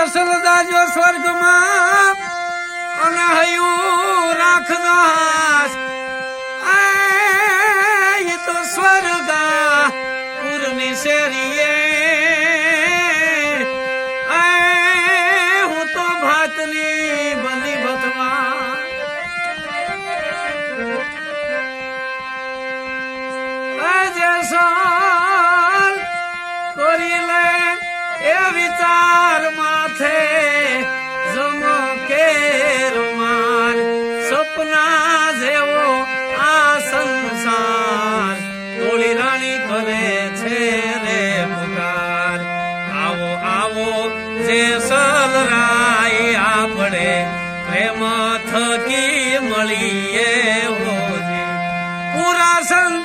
અસલ દાજો સ્વર્ગમાં અને હયું રાખજો હાસ એ તો સ્વર્ગા પૂરની શેરીએ હું તો ભાતની બની ભથવા જેસલ કરી લે એ વિચાર માથે જમો કે રૂમાલ સપના જેવો આ સંસાર તોળી રાણી કરે છે રે પુકાર આવો આવો જેસલ રાય આપણે પ્રેમ થકી મળીએ હોજી પૂરા સંત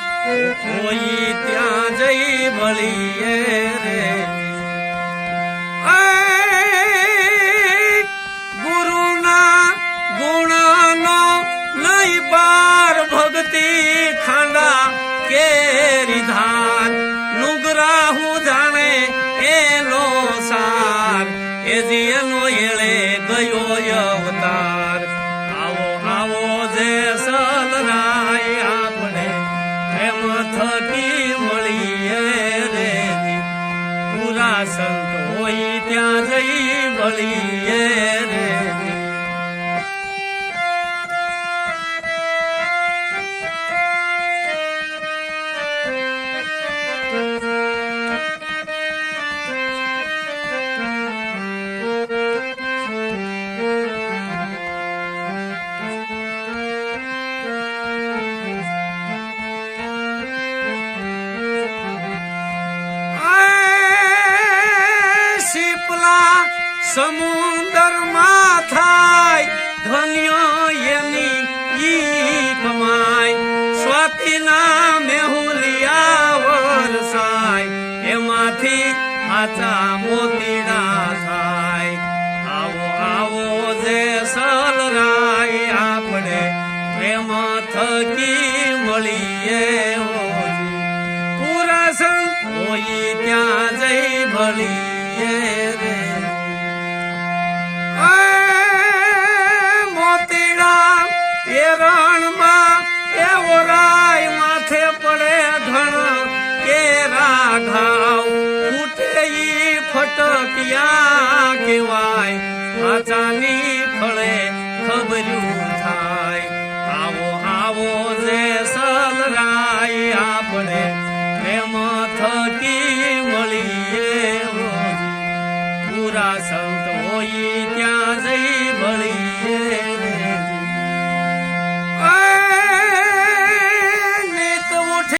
કોઈ ત્યાં જઈ મળીએ રે ગુરુના ગુણનો નહીં પાર ભક્તિ ખાંડા કેરી ધાર નુગરા હું જાણે એનો સાર એ જીનો એળે ગયો અવતાર આવો આવો જેસલ રાય આપણે પ્રેમ થકી મળીએ રે પૂરા સંત હોય ત્યાં જઈ મળીએ રે સમુદર માં થાય ધન્યો એની ઈ કમાય સ્વાતિના મેહુલિયા વરસાય એમાંથી આચા મોતીડા થાય આવો આવો જેસલ રાય આપણે પ્રેમ થકી મળીએ હોજી પૂરા સંત હોય ત્યાં જઈ ભળીએ રે મોતીડા એ રણમાં એવો રાય માથે પડે ઘણ કેરા ઘાવ ફૂટે ઈ ફટકિયા કહેવાય આચાની ફળે ખબર્યું થાય આવો આવો જેસલ રાય આપણે પ્રેમ થકી મળીએ પૂરા સંત હોય